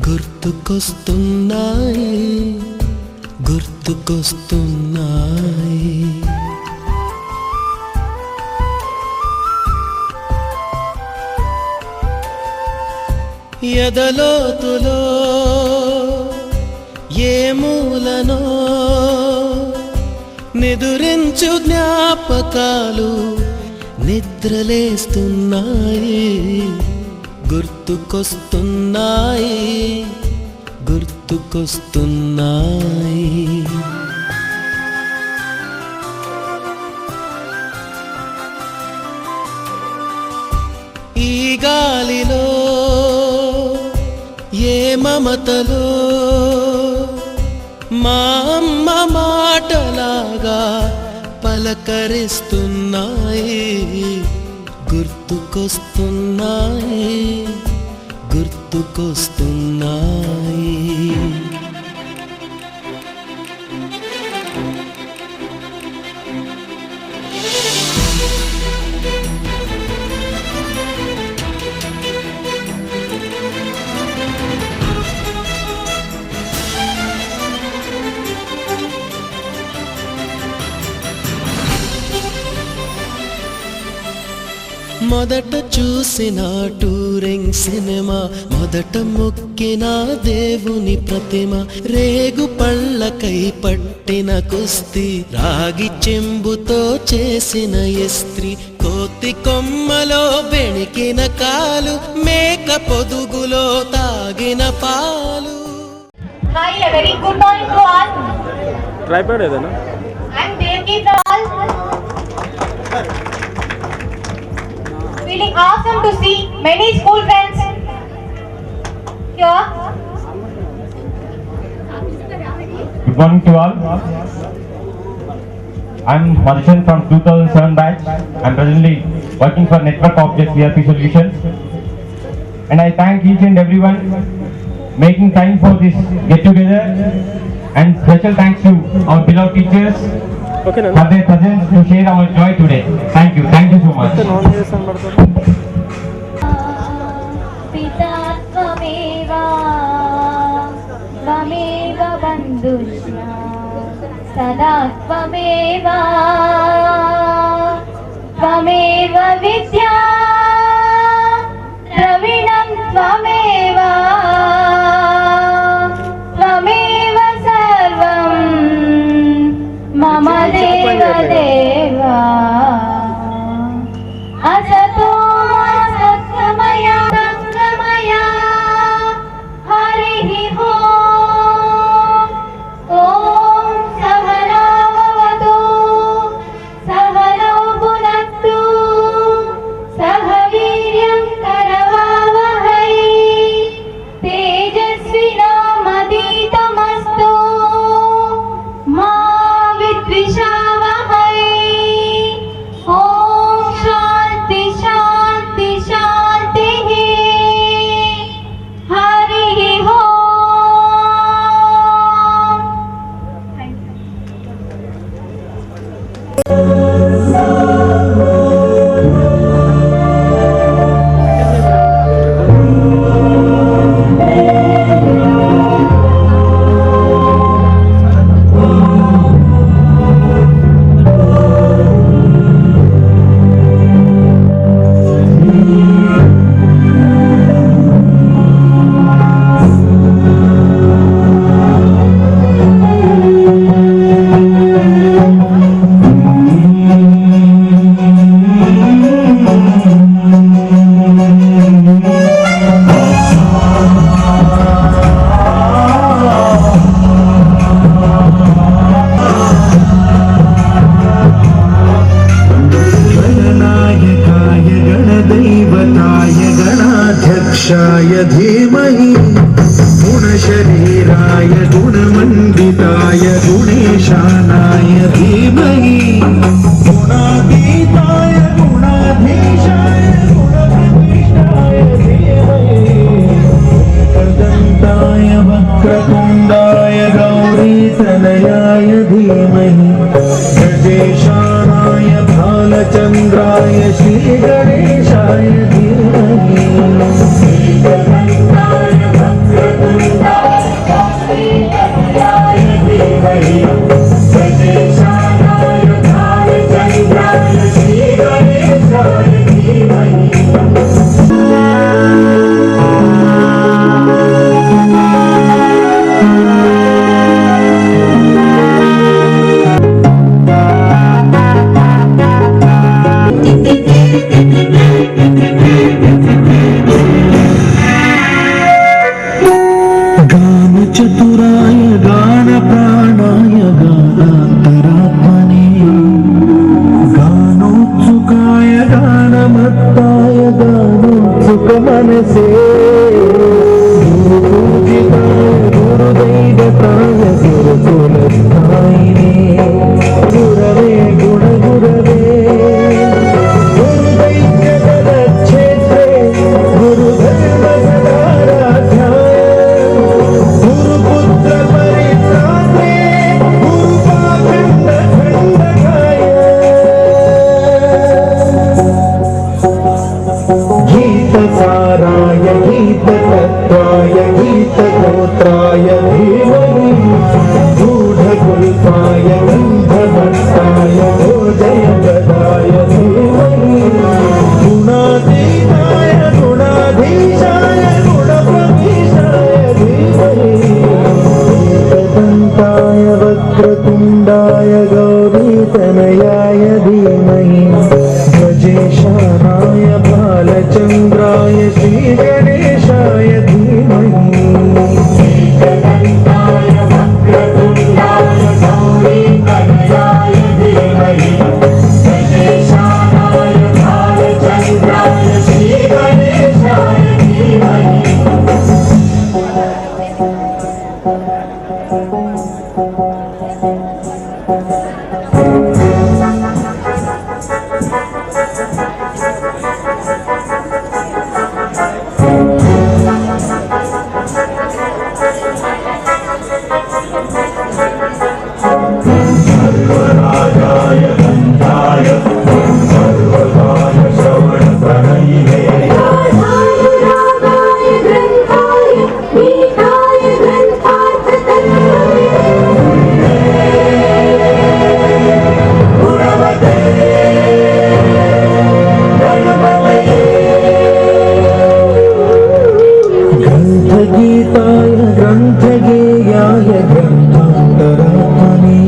గుర్తుకొస్తున్నాయి గుర్తుకొస్తున్నాయి ఎదలోతులో ఏ మూలనో నిదురించు జ్ఞాపకాలు నిద్రలేస్తున్నాయి గుర్తుకొస్తున్నాయి గుర్తుకొస్తున్నాయి ఈ గాలిలో ఏ మమతలో మా అమ్మ మాటలాగా పలకరిస్తున్నాయి గుర్తుకొస్తున్నాయి గుర్తుకొస్తున్నాయి మొదట చూసిన టూరింగ్ సినిమా మొదట మొక్కిన దేవుని ప్రతిమ రేగు పళ్ళకై పట్టిన కుస్తీ రాగి చెంబుతో చేసిన ఇస్త్రీ కోతి కొమ్మలో బెణికిన కాలు మేక పొదుగులో తాగిన పాలు. Hi, a very good morning to all. Tripod ఏదైనా? I'm Devki Dal. Feeling awesome to see many school friends here. Good morning to all. I'm Marshan from 2007 batch. I'm presently working for Network Objects ERP Solutions. And I thank each and everyone making time for this get together. And special thanks to our beloved teachers for their presence to share our joy today. Thank you so much. पितात्वमेवा त्वमेव बन्धुष्या सदा त्वमेवा त्वमेव विद्या द्रविणं त्वमेव त्वमेव सर्वं मम देवदेवा असतो सत्समया संगमया हरिः ॐ सहना भवतु सहनौ भुनक्तु सह वीर्यं करवावहै तेजस्विनामधीतमस्तु मा विद्विषावहै ॐ शान्ति शान्ति शान्तिः हरिः ॐ. गणाध्यक्षाय धीमहि गुणशरीराय गुणमण्डिताय गुणेशानाय धीमहि गुणातीताय गुणाधीशाय गुणप्रविष्टाय धीमहि वक्रदन्ताय वक्रतुण्डाय गौरीतनयाय धीमहि गजेशानाय भालचन्द्राय श्रीगणेशाय धीमहि श्रीगणेशाय वक्रतुण्डाय చతురాయ గాన ప్రాణాయ గానాంతరాత్మనే గానోత్సుకాయ గానమత్తాయ గానోత్సుక మనసే గురుదైవతాయ గురుకులస్థాయినే గురవే గుణ గురవే గురుదైత్యతరక్షేత్రే గురుధర్మ సదారాధ్యాయ గురుపుత్ర పరిత్రాత్రే గురుపాఖండ ఖండకాయ గీతసారాయ గీతతత్వాయ గీతగోత్రాయ ధీమహి గూఢగుల్పాయ గంధభట్టాయ గోజయగదాయ ధీమహి గుణాతీతాయ గుణాధీశాయ గుణప్రవీశాయ ధీమహి ఏకదంతాయ వక్రతుండాయ గౌరీతనయాయ ధీమహి గజేశానాయ బాలచంద్రాయ శ్రీగణేశాయ ధీమహి ఏకదంతాయ వక్రతుండాయ గౌరీతనయాయ ధీమహి గజేశానాయ బాలచంద్రాయ శ్రీగణేశాయ ధీమహి सर्वराजाय गन्धाय सर्वकाय श्रवण प्रणयिने रागाय ग्रन्थाय गीताय ग्रन्थार्थतन्मये गुणवते गणपतये ग्रन्थगीताय ग्रन्थगेयाय ग्रन्थान्तरात्मने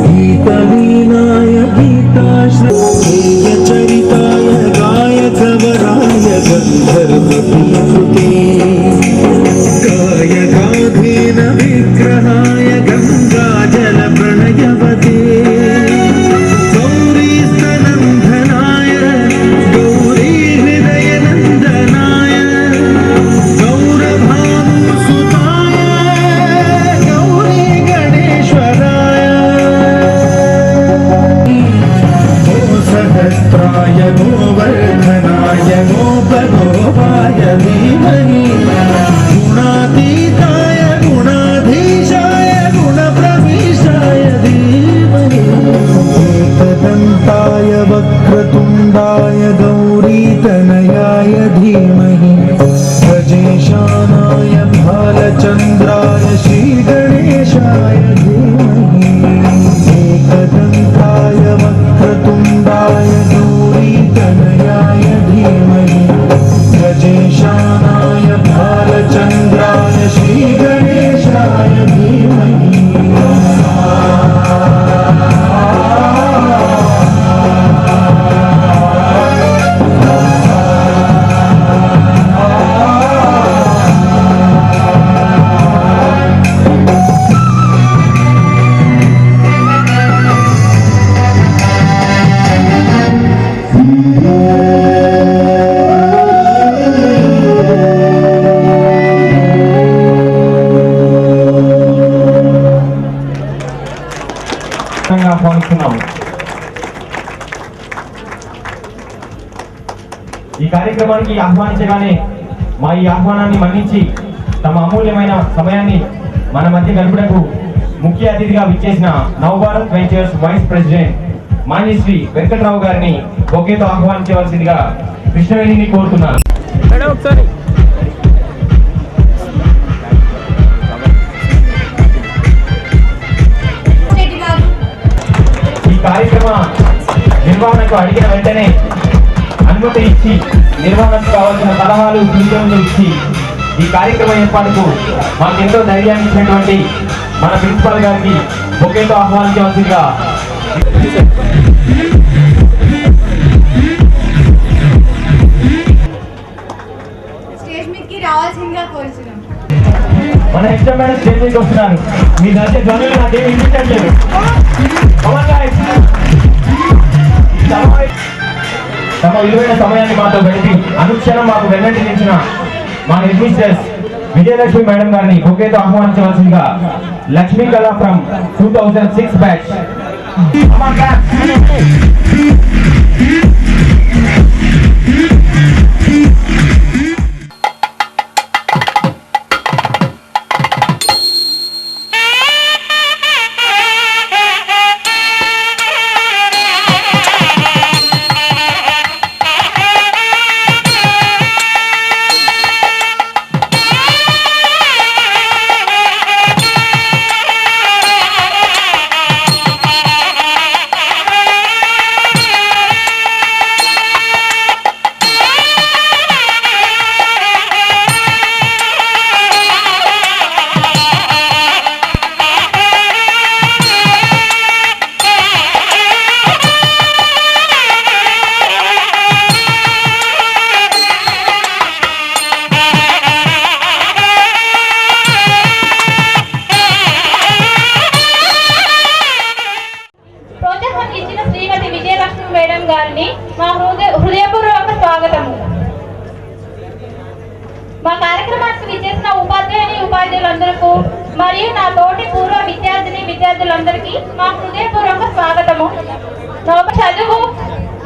गीतलीनाय गीताश्रयचरिताय गायकवराय गन्धर्वपीकृते गायकाधीन विग्रहाय गङ्गाजलप्रणयवते गौरीस्तनन्दनाय गौरीहृदयनन्दनाय गौरभानुसुताय गौरी गणेश्वराय सहस्राय गोवर्धनाय गोपगोपाय धीमहि गुणातीताय गुणाधीशाय गुणप्रविशाय धीमहि एकदन्ताय वक्रतुण्डाय गौरीतनयाय धीमहि गजेशानाय भालचन्द्राय श्रीगणेशाय धीमहि एकदन्ताय वक्रतुण्डाय गौरीतनयाय धीमहि गजेशानाय भालचन्द्राय श्रीगणेशाय धीमहि ఆహ్వానిస్తున్నాము. ఈ కార్యక్రమానికి ఆహ్వానించగానే మా ఈ ఆహ్వానాన్ని మన్నించి తమ అమూల్యమైన సమయాన్ని మన మధ్య గడుపుటకు ముఖ్య అతిథిగా విచ్చేసిన Navabharat ventures vice president Manyashri Venkatrao గారిని బొకేతో ఆహ్వానించవలసిందిగా కృష్ణవేణిని కోరుతున్నారు. ఒకసారి ఈ కార్యక్రమ నిర్వహణకు అడిగిన వెంటనే అనుమతి ఇచ్చి నిర్వహణకు కావాల్సిన సలహాలు సూచనలు ఇచ్చి ఈ కార్యక్రమ ఏర్పాటుకు మాకెంతో ధైర్యాన్ని ఇచ్చినటువంటి మన ప్రిన్సిపాల్ గారికి బొకేతో ఆహ్వానించవలసిందిగా స్టేజ్ మీదకి రావాల్సిందిగా కోరుచున్నాం. మన హెచ్ఎం మేడం స్టేజ్ మీదకి వస్తున్నారు. మీ దగ్గర ధ్వనులు నాకేం వినిపించట్లేదు. తమ విలువైన సమయాన్ని మాతో గడిపి అనుక్షణం మాకు వెన్నటి నిలిచిన మా హెడ్ మిస్టర్స్ విజయలక్ష్మి మేడం గారిని బొకేతో ఆహ్వానించవలసిందిగా లక్ష్మీ కళ ఫ్రమ్ 2006 బ్యాచ్. హృదయపూర్వక స్వాగతము. మా కార్యక్రమానికి విచ్చేసిన ఉపాధ్యాయులందరికీ మరియు నా తోటి పూర్వ విద్యార్థులందరికీ మా హృదయపూర్వక స్వాగతము. చదువు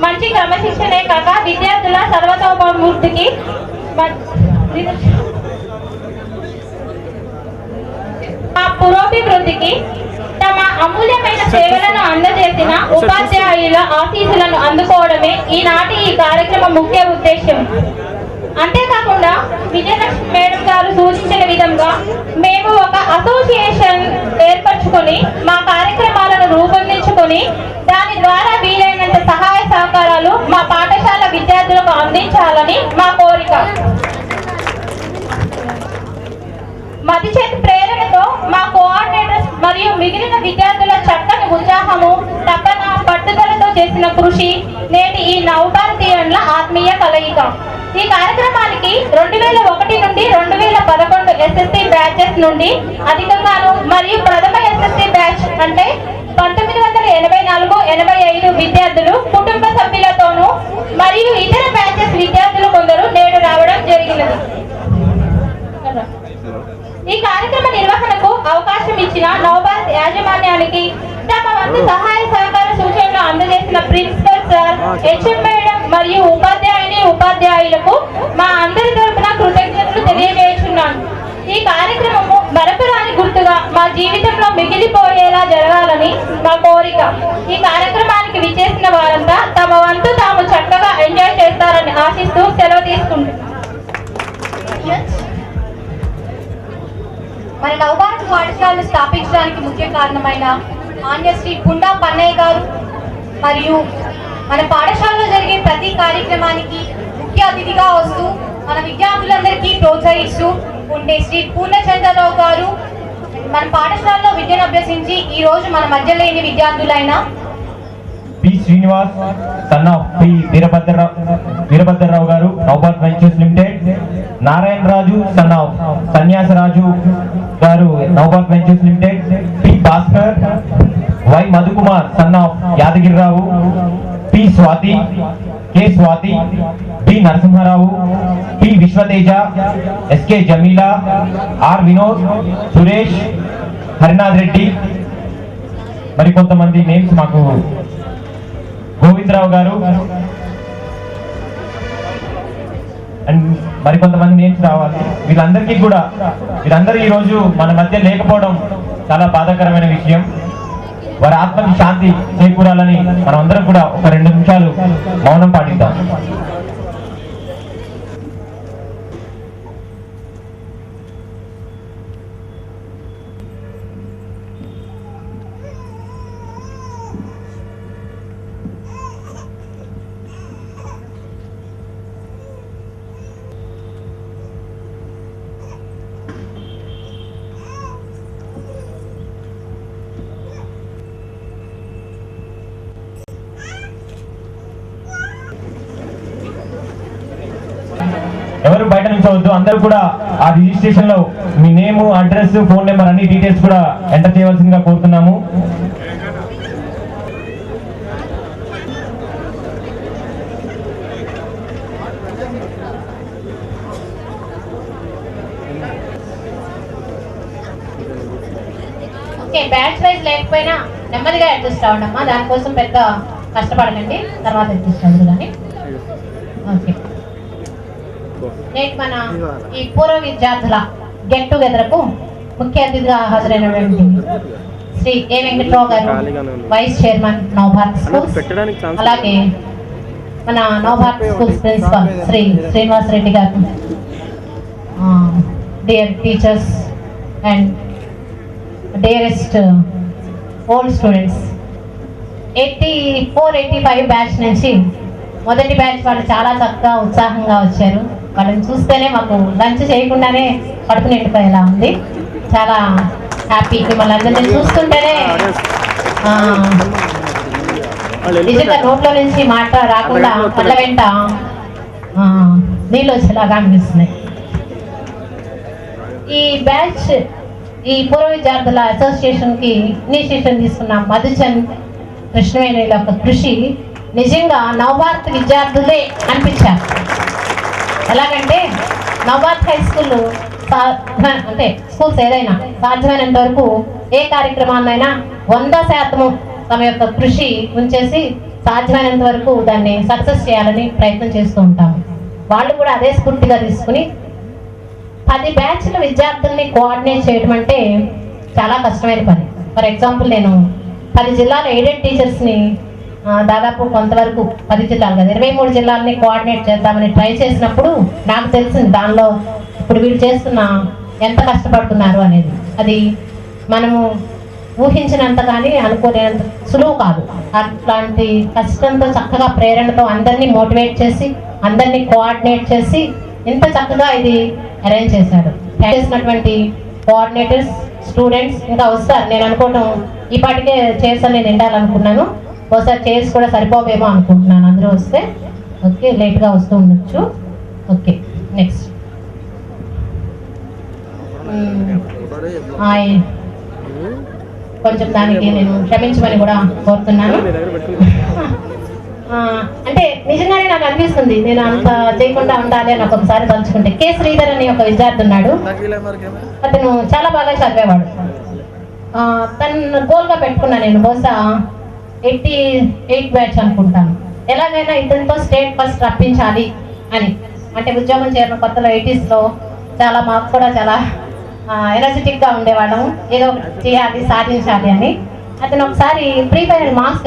మంచి క్రమశిక్షణే కాక విద్యార్థుల సర్వతోముక్తికి పురోభివృద్ధికి తమ అమూల్యమైన సేవలను అందజేసిన ఉపాధ్యాయుల ఆశీస్సులను అందుకోవడమే ఈనాటి ఈ కార్యక్రమం ముఖ్య ఉద్దేశం. అంతేకాకుండా విజయలక్ష్మి మేడం గారు సూచించిన విధంగా మేము ఒక అసోసియేషన్ ఏర్పరచుకొని మా కార్యక్రమాలను రూపొందించుకొని దాని ద్వారా వీలైనంత సహాయ సహకారాలు మా పాఠశాల విద్యార్థులకు అందించాలని మా కోరిక. మతిచేతి ప్రేరణతో మా కోఆర్డినేటర్స్ మరియు మిగిలిన విద్యార్థుల చక్కని ఉత్సాహము, తపన, పట్టుదలతో చేసిన కృషి నేటి ఈ నవభారతీయుల ఆత్మీయ కలయిక. ఈ కార్యక్రమానికి 2001 నుండి 2011 ఎస్ఎస్సి బ్యాచెస్ నుండి అధికంగాను మరియు ప్రథమ ఎస్ఎస్సి బ్యాచ్ అంటే 1984-85 విద్యార్థులు కుటుంబ సభ్యులతోనూ మరియు ఇతర బ్యాచెస్ విద్యార్థులు కొందరు నేడు రావడం జరిగినది. ఈ కార్యక్రమ నిర్వహణకు అవకాశం ఇచ్చిన నవభారత్ యాజమాన్యానికి తమ వంతు సహాయ సహకార సూచనలు అందజేసిన ప్రిన్సిపల్ సార్, హెచ్ఎం మేడం మరియు ఉపాధ్యాయులకు మా అందరి తరపున కృతజ్ఞతలు తెలియజేస్తున్నాను. ఈ కార్యక్రమము మరపురాని గుర్తుగా మా జీవితంలో మిగిలిపోయేలా జరగాలని మా కోరిక. ఈ కార్యక్రమానికి విచ్చేసిన వారంతా తమ వంతు తాము చక్కగా ఎంజాయ్ చేస్తారని ఆశిస్తూ సెలవు తీసుకుంటున్నాను. మన నవభారత్ పాఠశాలను స్థాపించడానికి ముఖ్య కారణమైన మాన్యశ్రీ పుండా పన్నయ్య గారు మరియు మన పాఠశాలలో జరిగే ప్రతి కార్యక్రమానికి ముఖ్య అతిథిగా వస్తూ మన విద్యార్థులందరికీ ప్రోత్సహిస్తూ ఉండే శ్రీ పూర్ణచంద్రరావు గారు మన పాఠశాలలో విద్యను అభ్యసించి ఈ రోజు మన మధ్య లేని విద్యార్థులైన P Srinivas son of P Veerabhadrarao గారు Navabharat ventures limited, Narayana Raju son of Sanyasaraju గారు Navabharat ventures limited, P Bhaskar, Y Madhukumar son of Yadagirirao, P Swathi, K Swathi, P Narasimharao, P Vishwateja, SK Jameela, R Vinod, Suresh, Harinath Reddy, మరికొంతమంది నేమ్స్ మాకు గోవిందరావు గారు అండ్ మరికొంతమంది నేమ్స్ రావాలి. వీళ్ళందరూ ఈరోజు మన మధ్య లేకపోవడం చాలా బాధాకరమైన విషయం. వారి ఆత్మకి శాంతి చేకూరాలని మనం అందరం కూడా ఒక 2 నిమిషాలు మౌనం పాటిద్దాం. ఉపయోగించవద్దు. అందరూ కూడా ఆ రిజిస్ట్రేషన్ లో మీ నేమ్, అడ్రస్, ఫోన్ నెంబర్ అన్ని డీటెయిల్స్ కూడా ఎంటర్ చేయవలసిందిగా కోరుతున్నాము. ఓకే, బ్యాచ్ వైజ్ లేకపోయినా నెమ్మదిగా అడ్జస్ట్ అవ్వండమ్మా, దానికోసం పెద్ద కష్టపడకండి, తర్వాత అడ్జస్ట్ అవ్వదు కానీ. ఓకే, నేటి మన ఈ పూర్వ విద్యార్థుల గెట్ టుగెదర్కు ముఖ్య అతిథిగా హాజరైనటువంటి శ్రీ ఏ వెంకట్రావు గారు, వైస్ చైర్మన్ నవభారత్ స్కూల్స్, అలాగే మన నవభారత్ స్కూల్స్ ప్రిన్సిపల్ శ్రీ శ్రీనివాస్ రెడ్డి గారు, dear teachers and dearest old students, 84-85 batch నుంచి మొదటి బ్యాచ్ వాళ్ళు చాలా చక్కగా ఉత్సాహంగా వచ్చారు. వాళ్ళని చూస్తేనే మాకు లంచ్ చేయకుండానే కడుపు నిండిపోయేలా ఉంది. చాలా హ్యాపీ మిమ్మల్ని అందరినీ చూస్తుంటేనే నిజంగా నోట్లో నుంచి మాట రాకుండా కళ్ళ వెంట నీళ్ళు వచ్చేలాగా అనిపిస్తున్నాయి. ఈ బ్యాచ్ ఈ పూర్వ విద్యార్థుల అసోసియేషన్కి ఇనిషియేషన్ తీసుకున్న మధుచంద్, కృష్ణవేణి యొక్క కృషి నిజంగా నవభారత్ విద్యార్థులే అనిపించారు. ఎలాగంటే నవభారత్ హై స్కూల్ అంటే స్కూల్స్ ఏదైనా సాధ్యమైనంత వరకు ఏ కార్యక్రమాన్నైనా 100% తమ యొక్క కృషి ఉంచేసి సాధ్యమైనంత వరకు దాన్ని సక్సెస్ చేయాలని ప్రయత్నం చేస్తూ ఉంటాము. వాళ్ళు కూడా అదే స్ఫూర్తిగా తీసుకుని 10 బ్యాచ్ల విద్యార్థుల్ని కోఆర్డినేట్ చేయడం అంటే చాలా కష్టమైన పని. ఫర్ ఎగ్జాంపుల్, నేను 10 జిల్లాల ఎయిడెడ్ టీచర్స్ని దాదాపు కొంతవరకు 10 జిల్లాలు కదా 23 జిల్లాలని కోఆర్డినేట్ చేద్దామని ట్రై చేసినప్పుడు నాకు తెలిసింది దానిలో ఇప్పుడు వీళ్ళు చేస్తున్న ఎంత కష్టపడుతున్నారు అనేది. అది మనము ఊహించినంత కానీ అనుకోలేనంత సులువు కాదు. అట్లాంటి కష్టంతో చక్కగా ప్రేరణతో అందరినీ మోటివేట్ చేసి అందరినీ కోఆర్డినేట్ చేసి ఇంత చక్కగా ఇది అరేంజ్ చేశాడు. చేసినటువంటి కోఆర్డినేటర్స్, స్టూడెంట్స్ ఇంకా వస్తారు. నేను అనుకోవటం ఈ పాటికే చైర్స్ నేను నిండాలనుకున్నాను, ఒకసారి చైర్స్ కూడా సరిపోవేమో అనుకుంటున్నాను అందరూ వస్తే. ఓకే, లేట్గా వస్తూ ఉండొచ్చు. ఓకే, నెక్స్ట్ కొంచెం దానికి నేను క్షమించమని కూడా కోరుతున్నాను. అంటే నిజంగానే నాకు అనిపిస్తుంది నేను అంత చేయకుండా ఉండాలి అని ఒకసారి తలుచుకుంటే. కె శ్రీధర్ అని ఒక విద్యార్థి ఉన్నాడు. అతను చాలా బాగా చదివేవాడు. తను గోల్గా పెట్టుకున్నా నేను, బహుశా 88 బ్యాచ్ అనుకుంటాను. ఎలాగైనా ఇతనితో స్టేట్ ఫస్ట్ రప్పించాలి అని. అంటే ఉద్యోగం చేరిన కొత్తలో 80s చాలా మాకు కూడా చాలా ఎనర్జెటిక్గా ఉండేవాళ్ళం, ఏదో చేయాలి సాధించాలి అని. అతను ఒకసారి ప్రీ ఫైనల్ మార్క్స్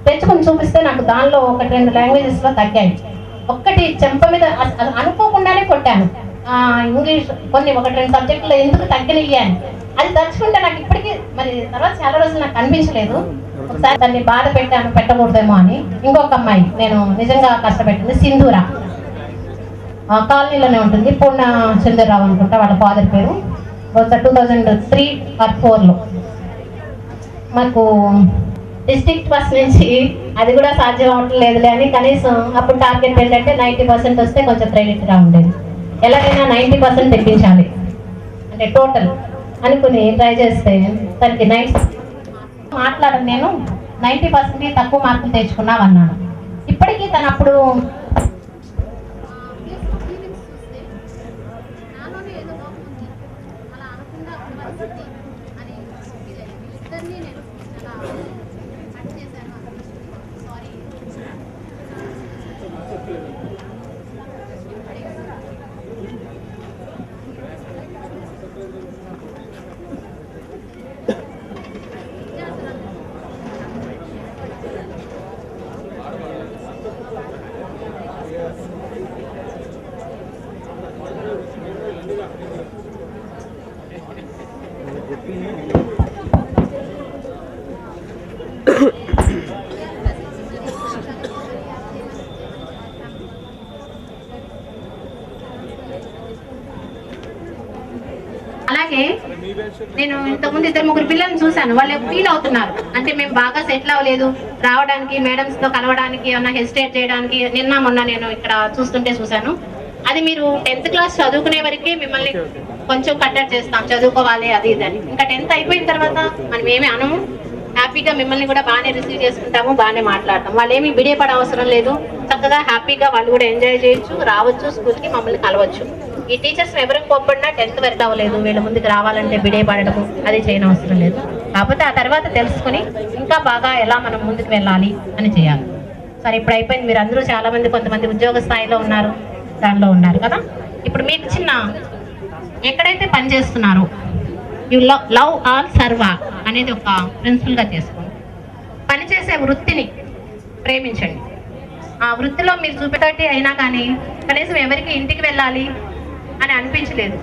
తెచ్చుకొని చూపిస్తే నాకు దానిలో 1-2 లాంగ్వేజెస్లో తగ్గాయి. ఒక్కటి చెంప మీద అనుకోకుండానే కొట్టాను. ఇంగ్లీష్ కొన్ని 1-2 సబ్జెక్టులో ఎందుకు తగ్గినయ్యాను అది తలుచుకుంటే నాకు ఇప్పటికీ మరి తర్వాత చాలా రోజులు నాకు కనిపించలేదు. ఒకసారి దాన్ని బాధ పెట్టకూడదేమో అని. ఇంకొక అమ్మాయి నేను నిజంగా కష్టపెట్టింది, సింధూర, కాలనీలోనే ఉంటుంది, పూర్ణ చంద్రరావు అనుకుంటా వాళ్ళ ఫాదర్ పేరు. 2003 or 4లో మాకు డిస్ట్రిక్ట్ బస్ నుంచి అది కూడా సాధ్యం అవ్వట్లేదులే అని కనీసం అప్పుడు టార్గెట్ ఏంటంటే 90% వస్తే కొంచెం క్రెడిట్గా ఉండేది. ఎలాగైనా 90% తెప్పించాలి అంటే టోటల్ అనుకుని ట్రై చేస్తే తనకి 90 మాట్లాడను నేను 90% తక్కువ మార్కులు తెచ్చుకున్నామన్నాను. ఇప్పటికీ తను అప్పుడు అలాగే నేను ఇంతకుముందు 2-3 పిల్లల్ని చూశాను. వాళ్ళు ఫీల్ అవుతున్నారు అంటే మేము బాగా సెటిల్ అవ్వలేదు, రావడానికి మేడమ్స్ తో కలవడానికి ఏమన్నా హెసిటేట్ చేయడానికి. నిన్న మొన్న నేను ఇక్కడ చూస్తుంటే చూశాను. అది మీరు 10th క్లాస్ చదువుకునే వరకే మిమ్మల్ని కొంచెం కట్టడి చేస్తాం, చదువుకోవాలి అది ఇది అని. ఇంకా 10th అయిపోయిన తర్వాత మనం ఏమి అనము, హ్యాపీగా మిమ్మల్ని కూడా బాగానే రిసీవ్ చేసుకుంటాము, బాగానే మాట్లాడతాం. వాళ్ళు ఏమి బిడియపడ అవసరం లేదు, చక్కగా హ్యాపీగా వాళ్ళు కూడా ఎంజాయ్ చేయొచ్చు, రావచ్చు స్కూల్కి, మమ్మల్ని కలవచ్చు. ఈ టీచర్స్ ఎవరికి కోప్పడినా 10th వరకు అవ్వలేదు, వీళ్ళ ముందుకు రావాలంటే బిడియపడము అది చేయడం అవసరం లేదు. కాకపోతే ఆ తర్వాత తెలుసుకుని ఇంకా బాగా ఎలా మనం ముందుకు వెళ్ళాలి అని చేయాలి. సరే, ఇప్పుడు అయిపోయింది. మీరు అందరూ చాలా మంది, కొంతమంది ఉద్యోగ స్థాయిలో ఉన్నారు, దానిలో ఉన్నారు కదా. ఇప్పుడు మీకు చిన్న ఎక్కడైతే పని చేస్తున్నారో you love all serve all అనేది ఒక ప్రిన్సిపల్గా చేసుకోండి. పనిచేసే వృత్తిని ప్రేమించండి. ఆ వృత్తిలో మీరు చూపేటట్టు అయినా కానీ కనీసం ఎవరికి ఇంటికి వెళ్ళాలి అని అనిపించలేదు,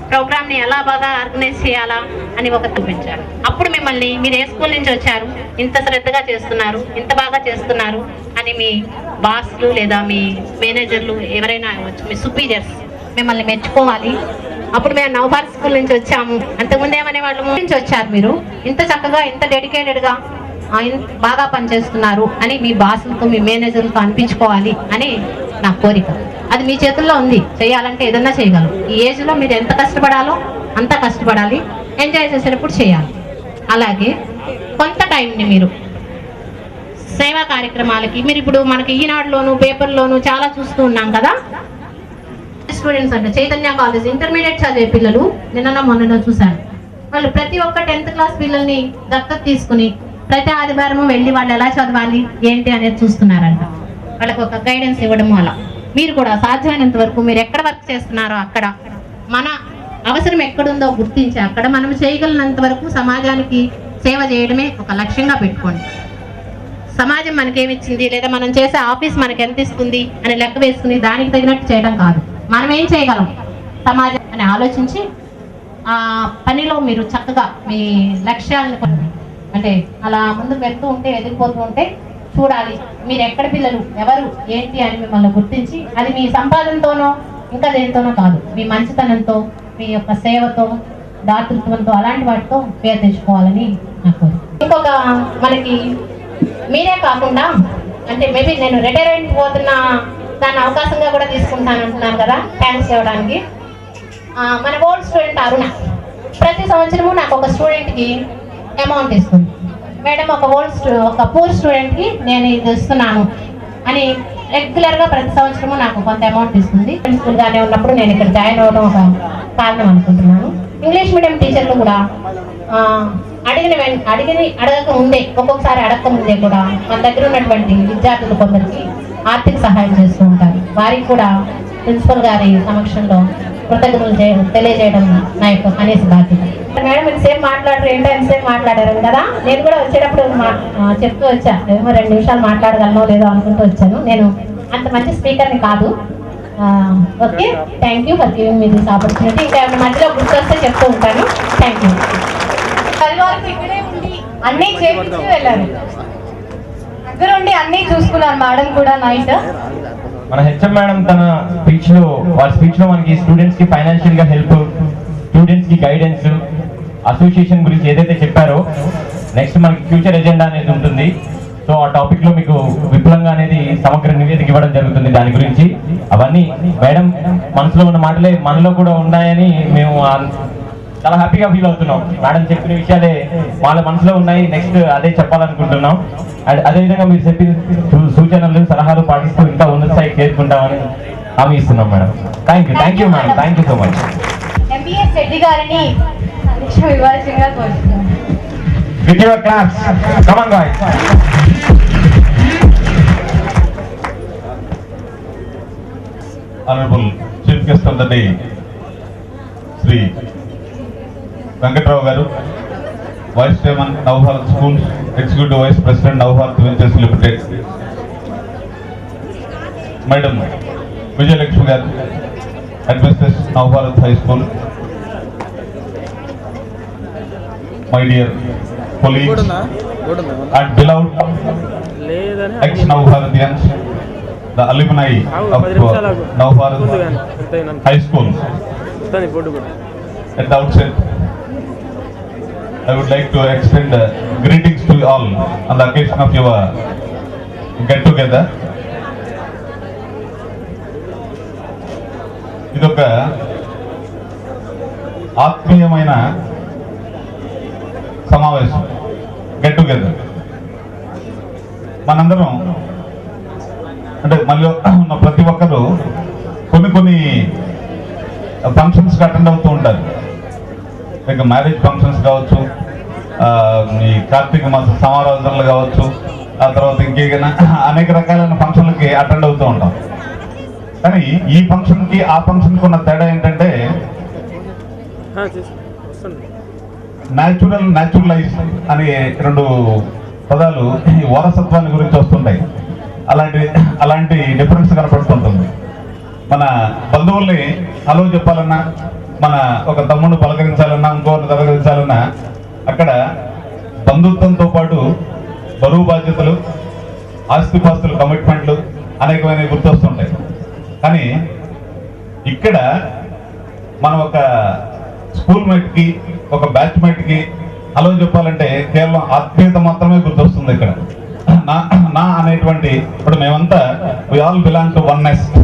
ప్రోగ్రామ్ని ఎలా బాగా ఆర్గనైజ్ చేయాలా అని ఒక చూపించారు. అప్పుడు మిమ్మల్ని మీరు ఏ స్కూల్ నుంచి వచ్చారు, ఇంత శ్రద్ధగా చేస్తున్నారు, ఇంత బాగా చేస్తున్నారు అని మీ బాస్లు లేదా మీ మేనేజర్లు ఎవరైనా అవ్వచ్చు, మీ సుపీరియర్స్ మిమ్మల్ని మెచ్చుకోవాలి. అప్పుడు మేము నవభారత్ స్కూల్ నుంచి వచ్చాము, అంతకుముందు ఏమనే వాళ్ళు నుంచి వచ్చారు, మీరు ఇంత చక్కగా ఇంత డెడికేటెడ్గా బాగా పనిచేస్తున్నారు అని మీ బాసులతో మీ మేనేజర్లతో అనిపించుకోవాలి అని నా కోరిక. అది మీ చేతుల్లో ఉంది, చేయాలంటే ఏదన్నా చేయగలరు. ఈ ఏజ్లో మీరు ఎంత కష్టపడాలో అంత కష్టపడాలి, ఎంజాయ్ చేసేటప్పుడు చేయాలి. అలాగే కొంత టైంని మీరు సేవా కార్యక్రమాలకి, మీరు ఇప్పుడు మనకి ఈనాడులోను పేపర్లోను చాలా చూస్తూ ఉన్నాం కదా. స్టూడెంట్స్ అంటే చైతన్య కాలేజ్ ఇంటర్మీడియట్ చదివే పిల్లలు నిన్న మొన్న చూశాను, వాళ్ళు ప్రతి ఒక్క 10th క్లాస్ పిల్లల్ని దత్తత తీసుకుని ప్రతి ఆదివారము వెళ్ళి వాళ్ళు ఎలా చదవాలి ఏంటి అనేది చూస్తున్నారంట. వాళ్ళకి ఒక గైడెన్స్ ఇవ్వడము. అలా మీరు కూడా సాధ్యమైనంత వరకు మీరు ఎక్కడ వర్క్ చేస్తున్నారో అక్కడ మన అవసరం ఎక్కడుందో గుర్తించి అక్కడ మనం చేయగలిగినంత వరకు సమాజానికి సేవ చేయడమే ఒక లక్ష్యంగా పెట్టుకోండి. సమాజం మనకేమిచ్చింది లేదా మనం చేసే ఆఫీస్ మనకి ఎంత ఇస్తుంది అని లెక్క వేసుకుని దానికి తగినట్టు చేయడం కాదు, మనం ఏం చేయగలం సమాజం అని ఆలోచించి ఆ పనిలో మీరు చక్కగా మీ లక్ష్యాలను అంటే అలా ముందుకు వెళ్తూ ఉంటే, ఎదిగిపోతూ ఉంటే చూడాలి మీరు ఎక్కడ పిల్లలు ఎవరు ఏంటి అని మిమ్మల్ని గుర్తించి, అది మీ సంపాదనతోనో ఇంకా దేనితోనో కాదు, మీ మంచితనంతో, మీ యొక్క సేవతో, దాతృత్వంతో, అలాంటి వాటితో పేరు తెచ్చుకోవాలని నాకు. ఇంకొక మనకి మీరే కాకుండా అంటే మేబీ నేను రిటైర్మెంట్ పోతున్న దాన్ని అవకాశంగా కూడా తీసుకుంటాను అంటున్నాను కదా, థ్యాంక్స్ ఇవ్వడానికి. మన ఓల్డ్ స్టూడెంట్ అరుణ ప్రతి సంవత్సరము నాకు ఒక స్టూడెంట్కి అమౌంట్ ఇస్తుంది. మేడం ఒక పూర్ స్టూడెంట్కి నేను ఇది ఇస్తున్నాను అని రెగ్యులర్గా ప్రతి సంవత్సరము నాకు కొంత అమౌంట్ ఇస్తుంది. స్కూల్గానే ఉన్నప్పుడు నేను ఇక్కడ జాయిన్ అవ్వడం ఒక కారణం అనుకుంటున్నాను. ఇంగ్లీష్ మీడియం టీచర్లు కూడా అడగక ముందే, ఒక్కొక్కసారి అడగక ముందే కూడా మన దగ్గర ఉన్నటువంటి విద్యార్థులు కొందరికి ఆర్థిక సహాయం చేస్తూ ఉంటారు. వారికి కూడా ప్రిన్సిపల్ గారి సమక్షంలో కృతజ్ఞతలు తెలియజేయడం నా యొక్క కనీస బాధ్యత. మేడం ఎంతసేపు మాట్లాడరు ఏంటో ఎంతసేపు మాట్లాడారు కదా, నేను కూడా వచ్చేటప్పుడు చెప్తూ వచ్చా, ఏమో 2 నిమిషాలు మాట్లాడగలనో లేదో అనుకుంటూ వచ్చాను. నేను అంత మంచి స్పీకర్ని కాదు. Okay, thank you for giving me this opportunity. ఇంకా మధ్యలో గుర్తొస్తే చెప్తూ ఉంటాను. Thank you. పరివారికి ఇక్కడే ఉండి అన్నీ చేపించి వెళ్ళారు, దగ్గర ఉండి అన్నీ చూసుకున్నారు మేడం కూడా నైట్. మన హెచ్ఎం మేడం తన వాళ్ళ స్పీచ్ లో మనకి స్టూడెంట్స్ కి ఫైనాన్షియల్ గా హెల్ప్, స్టూడెంట్స్ కి గైడెన్స్, అసోసియేషన్ గురించి ఏదైతే చెప్పారో నెక్స్ట్ మనకి ఫ్యూచర్ ఎజెండా అనేది ఉంటుంది. సో ఆ టాపిక్ లో మీకు విపులంగా అనేది సమగ్ర నివేదిక ఇవ్వడం జరుగుతుంది. దాని గురించి అవన్నీ మేడం మనసులో ఉన్న మాటలే మనలో కూడా ఉన్నాయని మేము చాలా హ్యాపీగా ఫీల్ అవుతున్నాం. మేడం చెప్పిన విషయాలే వాళ్ళ మనసులో ఉన్నాయి, నెక్స్ట్ అదే చెప్పాలనుకుంటున్నాం. అదేవిధంగా మీరు చెప్పిన సూచనలు సలహాలు పాటిస్తూ ఇంకా ఉన్నత స్థాయికి చేరుకుంటామని హామీ ఇస్తున్నాం madam. Thank you madam, thank you so much. MBS Reddy గారిని సందేశం ఇవ్వాల్సిందిగా కోరుతున్నాను. With your claps, come on guys. Honorable Chief Guest of the day, Sri Venkatrao Garu, Vice Chairman Navbharat Schools, Executive Vice President Navbharat Ventures Limited, Madam Vijay Lakshmi Garu, Headmistress Navbharat High School, my dear colleagues and beloved ex-Navbharatians, the alumni of Navbharat High School. At the outset, I would like to extend greetings to you all on the occasion of your get-together. ఇదొక ఆత్మీయమైన సమావేశం, get together. మనందరం అంటే మళ్ళీ ఉన్న ప్రతి ఒక్కరు కొన్ని ఫంక్షన్స్కి అటెండ్ అవుతూ ఉంటారు. ఇక మ్యారేజ్ ఫంక్షన్స్ కావచ్చు, ఈ కార్తీక మాస సమారాధనలు కావచ్చు, ఆ తర్వాత ఇంకేమైనా అనేక రకాలైన ఫంక్షన్లకి అటెండ్ అవుతూ ఉంటాం. కానీ ఈ ఫంక్షన్కి ఆ ఫంక్షన్కి ఉన్న తేడా ఏంటంటే న్యాచురలైజ్ అనే రెండు పదాలు ఈ వారసత్వాన్ని గురించి వస్తుంటాయి. అలాంటి డిఫరెన్స్ కనపడుతుంటుంది. మన బంధువుల్ని హలో చెప్పాలన్నా, మన ఒక తమ్ముడిని పలకరించాలన్నా, ఇంకోరిని పలకరించాలన్నా అక్కడ బంధుత్వంతో పాటు బరువు బాధ్యతలు, ఆస్తిపాస్తులు, కమిట్మెంట్లు అనేకమైనవి గుర్తొస్తుంటాయి. కానీ ఇక్కడ మనం ఒక స్కూల్ మేట్కి, ఒక బ్యాచ్ మేట్కి హలో చెప్పాలంటే కేవలం ఆత్మీయత మాత్రమే గుర్తొస్తుంది. ఇక్కడ నా అనేటువంటి ఇప్పుడు మేమంతా we all belong to one nest,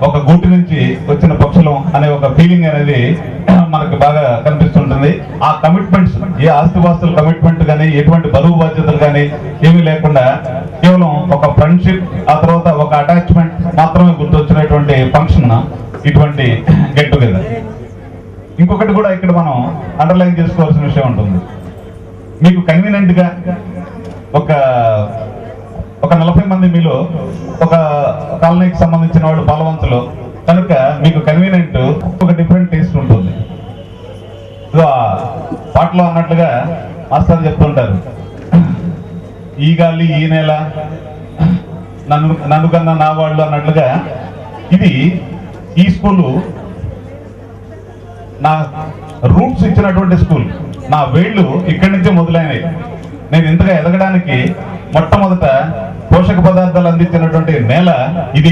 ఒక గూటి నుంచి వచ్చిన పక్షులం అనే ఒక ఫీలింగ్ అనేది మనకు బాగా కనిపిస్తుంటుంది. ఆ కమిట్మెంట్స్, ఏ ఆస్తిపాస్తుల కమిట్మెంట్ కానీ, ఎటువంటి బరువు బాధ్యతలు కానీ ఏమీ లేకుండా కేవలం ఒక ఫ్రెండ్షిప్, ఆ తర్వాత ఒక అటాచ్మెంట్ మాత్రమే గుర్తొచ్చినటువంటి ఫంక్షన్ ఇటువంటి గెట్ టుగెదర్. ఇంకొకటి కూడా ఇక్కడ మనం అండర్లైన్ చేసుకోవాల్సిన విషయం ఉంటుంది. మీకు కన్వీనియంట్గా ఒక 40 మంది మీలో ఒక కాలనీకి సంబంధించిన వాళ్ళు బలవంతులు కనుక మీకు కన్వీనియంట్ ఒక డిఫరెంట్ టేస్ట్ ఉంటుంది. పాటలో అన్నట్లుగా మాస్టర్ చెప్తుంటారు, ఈ గాలి ఈ నేల నన్ను కన్నా నా వాళ్ళు అన్నట్లుగా. ఇది ఈ స్కూలు నా రూట్స్ ఇచ్చినటువంటి స్కూల్. నా వేళ్ళు ఇక్కడి నుంచే మొదలైనవి. నేను ఇంతగా ఎదగడానికి మొట్టమొదట పోషక పదార్థాలు అందించినటువంటి నేల ఇది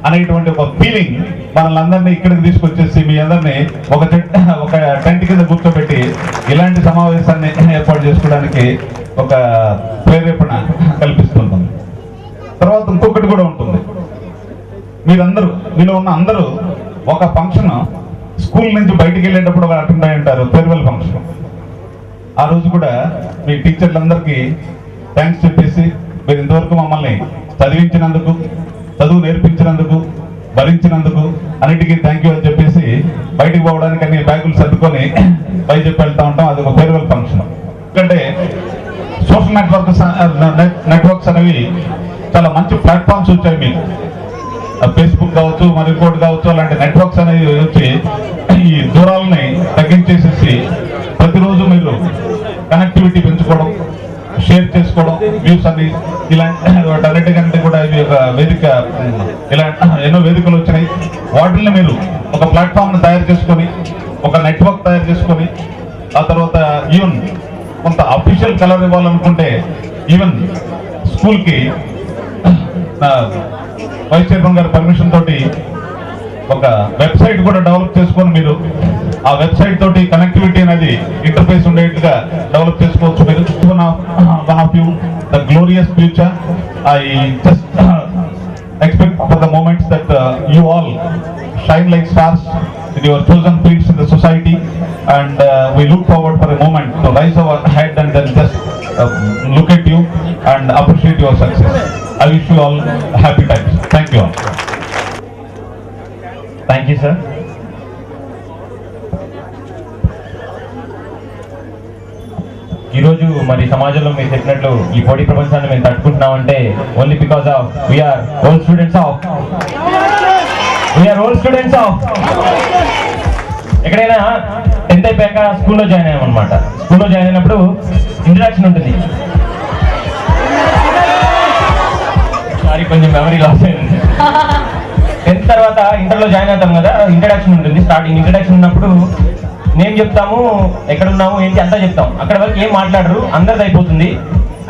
అనేటువంటి ఒక ఫీలింగ్ మనల్ని అందరినీ ఇక్కడికి తీసుకొచ్చేసి మీ అందరినీ ఒక టెంట్ కింద కూర్చోబెట్టి ఇలాంటి సమావేశాన్ని ఏర్పాటు చేసుకోవడానికి ఒక ప్రేరేపణ కల్పిస్తుంటుంది. తర్వాత ఇంకొకటి కూడా ఉంటుంది. మీలో ఉన్న అందరూ ఒక ఫంక్షన్ స్కూల్ నుంచి బయటికి వెళ్ళేటప్పుడు అటెండ్ అయి ఉంటారు, ఫేర్వెల్ ఫంక్షన్. ఆ రోజు కూడా మీ టీచర్లందరికీ థ్యాంక్స్ చెప్పేసి, మీరు ఇంతవరకు మమ్మల్ని చదివించినందుకు, చదువు నేర్పించినందుకు, భరించినందుకు అన్నిటికీ థ్యాంక్ యూ అని చెప్పేసి బయటికి పోవడానికి అన్ని బ్యాగులు సర్దుకొని బయట చెప్పి వెళ్తూ ఉంటాం. అది ఒక ఫేర్వెల్ ఫంక్షన్. ఎందుకంటే సోషల్ నెట్వర్క్స్ అనేవి చాలా మంచి ప్లాట్ఫామ్స్ వచ్చాయి మీకు. ఫేస్బుక్ కావచ్చు, మరి ఇంకోటి కావచ్చు, అలాంటి నెట్వర్క్స్ అనేవి వచ్చి ఈ దూరాలని తగ్గించేసేసి ప్రతిరోజు మీరు కనెక్టివిటీ పెంచుకోవడం, షేర్ చేసుకోవడం, వ్యూస్ అన్ని ఇలాంటి కంటే కూడా ఇవి ఒక వేదిక. ఇలా ఎన్నో వేదికలు వచ్చినాయి. వాటిని మీరు ఒక ప్లాట్ఫామ్ని తయారు చేసుకొని, ఒక నెట్వర్క్ తయారు చేసుకొని, ఆ తర్వాత ఈవెన్ కొంత అఫీషియల్ కలర్ ఇవ్వాలనుకుంటే ఈవెన్ స్కూల్కి వైస్ చైర్మన్ గారి పర్మిషన్ తోటి ఒక వెబ్సైట్ కూడా డెవలప్ చేసుకొని మీరు ఆ వెబ్సైట్ తోటి కనెక్టివిటీ అనేది ఇంటర్ఫేస్ ఉండేట్టుగా డెవలప్ చేసుకోవచ్చు. మీరు one of you the glorious future. I just expect for the moments that you all shine like stars in your chosen fields in the society, and we look forward for a moment to raise our head and then just look at you and appreciate your success. I wish you all happy times. Thank you all. Thank you, sir. ఈరోజు మరి సమాజంలో మీరు చెప్పినట్లు ఈ పోటీ ప్రపంచాన్ని మేము తట్టుకుంటున్నామంటే only because of we are old students of ఎక్కడైనా 10th అయిపోయాక స్కూల్లో జాయిన్ అయ్యామన్నమాట. స్కూల్లో జాయిన్ అయినప్పుడు ఇంట్రడక్షన్ ఉంటుంది. సారీ, కొంచెం మెమరీ లాస్ అయింది. 10th తర్వాత ఇంటర్లో జాయిన్ అవుతాం కదా, ఇంట్రడక్షన్ ఉంటుంది. స్టార్టింగ్ ఇంట్రడక్షన్ ఉన్నప్పుడు నేమ్ చెప్తాము, ఎక్కడున్నాము ఏంటి అంతా చెప్తాం. అక్కడ వరకు ఏం మాట్లాడరు, అందరిది అయిపోతుంది.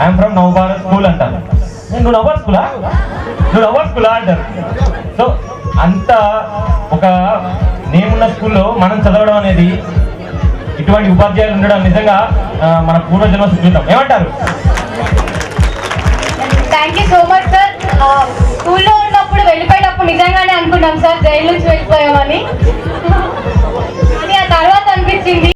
ఐఎమ్ ఫ్రమ్ నవభారత్ స్కూల్ అంటాను. నువ్వు నవభారత్ స్కూలా అంటారు. సో అంత ఒక నేమున్న స్కూల్లో మనం చదవడం అనేది, ఇటువంటి ఉపాధ్యాయులు ఉండడం నిజంగా మన పూర్వజన్మ సుకృతం. ఏమంటారు? Thank you so much sir. స్కూల్లో ఉన్నప్పుడు వెళ్ళిపోయేటప్పుడు నిజంగానే అనుకున్నాం సార్ జైలు నుంచి వెళ్ళిపోయామని, కానీ ఆ తర్వాత అనిపించింది